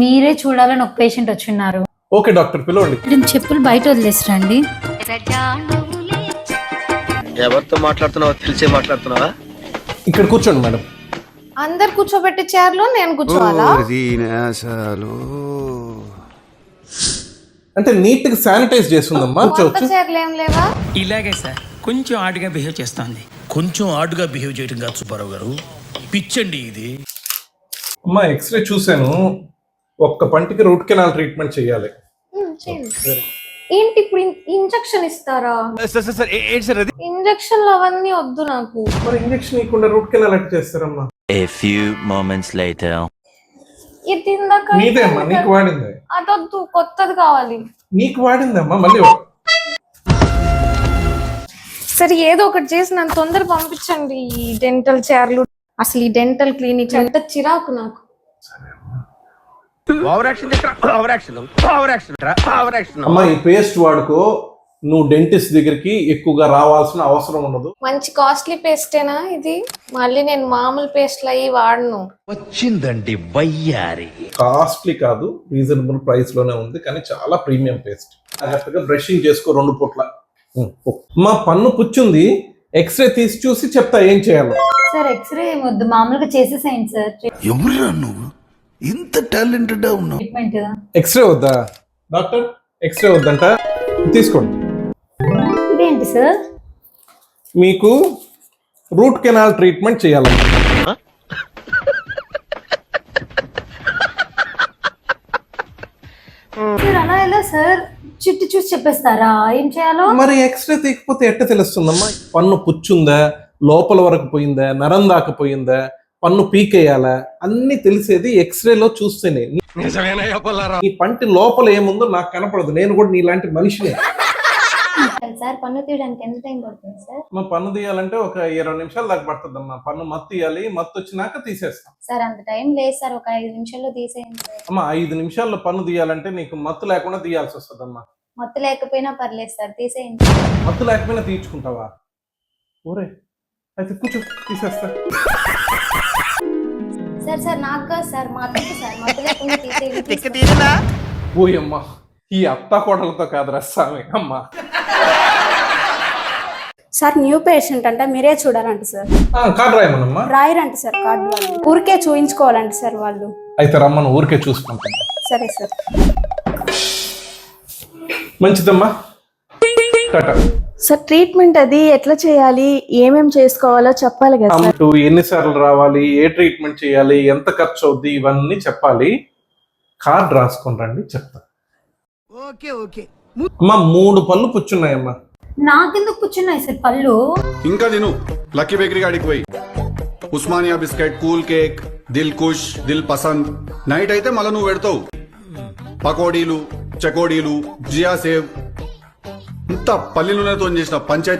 మీరే చూడాలని ఒక పేషెంట్ వచ్చిన్నారు. ఓకే డాక్టర్ పిలవండి. నేను చెప్పులు బయట వదిలేసిరండి. ఎవరితో మాట్లాడుతున్నావో తెలిసే మాట్లాడుతున్నావా? ఇక్కడ కూర్చోండి మేడం. అందరు కూర్చోబెట్టి చైర్లో నేను కూర్చోవాలా? అంటే నీట్ గా శానిటైజ్ చేస్తుందమ్మా. కొత్త చైర్లు ఏం లేవా? ఇలాగే సార్ కొంచెం ఆడుగా బిహేవ్ చేస్తోంది. కొంచెం ఆడుగా బిహేవ్ చేయడం కాదు సుబ్బారావు గారు, పిచ్చండి ఇది. అమ్మా ఎక్స్రే చూసాను, ఒక్క పంటికి రూట్ కెనాల్ ట్రీట్మెంట్ చేయాలి. చేయండి. ఏంటి ఇప్పుడు ఇంజెక్షన్ ఇస్తారా? ఇంజెక్షన్లు అవన్నీ వద్దు నాకు. మరి ఇంజెక్షన్ ఇవ్వకుండా రూట్ కెనాల్ ఎట్లా చేస్తారమ్మా? A few moments later. ఇది ఇందాక నీదే అమ్మా, నీకు వాడిందే. అదొద్దు, కొత్తది కావాలి. నీకు వాడిందమ్మా మళ్ళీ. సరే ఏదో ఒకటి చేసి నన్ను తొందర పంపించండి. ఈ డెంటల్ చైర్లు, అసలు ఈ డెంటల్ క్లినిక్ అంత చిరాకు నాకు. అమ్మా ఈ పేస్ట్ వాడుకో, నువ్వు డెంటిస్ట్ దగ్గరికి ఎక్కువగా రావాల్సిన అవసరం ఉండదు. మంచి కాస్ట్లీ పేస్టేనా ఇది? మళ్ళీ నేను మామూలు పేస్ట్లు అయ్యి వాడను. వచ్చిందండి వయ్యారి. కాస్ట్లీ కాదు, రీజనబుల్ ప్రైస్ లోనే ఉంది, కానీ చాలా ప్రీమియం పేస్ట్. జాగ్రత్తగా బ్రషింగ్ చేసుకో 2 పూట్ల. మా పన్ను పుచ్చుంది, ఎక్స్రే తీసి చూసి చెప్తా ఏం చేయాలో. సార్ ఎక్స్రే వద్దు, మామూలుగా చేసేసేయండి సార్. ఎవరురా నువ్వు ఇంత టాలెంటెడ్ ఉన్నావు? ట్రీట్మెంట్ ఎక్స్రే వద్దా డాక్టర్? ఎక్స్రే వద్దంట, తీసుకోండి. ఇదేంటి సార్? మీకు రూట్ కెనాల్ ట్రీట్మెంట్ చేయాలి. సార్ అలా ఎలా సార్? చిట్టు చూసి చెప్పేస్తారా ఏం చేయాలో? మరి ఎక్స్రే తీయకపోతే ఎట్ట తెలుస్తుందమ్మా? పన్ను పుచ్చుందా, లోపల వరకు పోయిందా, నరం దాకా పోయిందా, పన్ను పీకేయాలా, అన్ని తెలిసేది ఎక్స్రేలో చూస్తేనే. ఈ పంటి లోపల ఏముందో నాకు కనపడదు. నేను కూడా నీలాంటి మనిషిని. సార్ పన్ను తీయడానికి ఎంత టైం పడుతుంది సార్? మా పన్ను తీయాలంటే ఒక 20 నిమిషాలు దాకా పడుతుంది అమ్మా. పన్ను మత్తు తీయాలి, మత్తు వచ్చినాక తీసేస్తాం. సార్ అంత టైం లేదు సార్, ఒక 5 నిమిషాల్లో తీసేయండి సార్. అమ్మా 5 నిమిషాల్లో పన్ను తీయాలంటే నీకు మత్తు లేకుండా తీయాల్సి వస్తుంది అమ్మా. మత్తు లేకపోయినా పర్లేదు సార్, తీసేయండి. మత్తు లేకపోయినా తీర్చుకుంటావా? ఓరే అయితే కూర్చో, తీసేస్తా. సార్ సార్ నాకు కాదు సార్, మా అత్తకి సార్, మత్తు లేకుండా తీసేయండి. ఓయమ్మా, ఈ అత్త కోటలతో కాదురా స్వామి. అమ్మా సార్ న్యూ పేషెంట్ అంట, మీరే చూడాలంట సార్. కార్డు రాయమనమ్మా. రాయరంట సార్ కార్డు, వాళ్ళు ఊరికే చూయించుకోవాలంట సార్ వాళ్ళు. అయితే రమ్మను, ఊరికే చూసుకుంటాం. సరే సార్. మంచిదమ్మా, టాటా. సార్ ట్రీట్మెంట్ అది ఎట్లా చేయాలి, ఏమేం చేసుకోవాలో చెప్పాలి కదా సార్. అమ్మ ఎన్నిసార్లు రావాలి, ఏ ట్రీట్మెంట్ చేయాలి, ఎంత ఖర్చు అవుద్ది, ఇవన్నీ చెప్పాలి. కార్డు రాసుకొని రండి, చెప్తా. అమ్మా 3 పళ్ళు పుచ్చున్నాయమ్మా. నాకెందుకు కూర్చున్నాయి సార్ పళ్ళు? ఇంకా తిను, లక్కీ బేకరీ కాడికి పోయి Osmania biscuit, cool cake, Dil Khush, Dil Pasand. Night అయితే మళ్ళీ నువ్వు పెడతావు పకోడీలు, చకోడీలు, జియా సేవ్, ఇంత పల్లి నూనెతో చేసిన పంచాయతీ.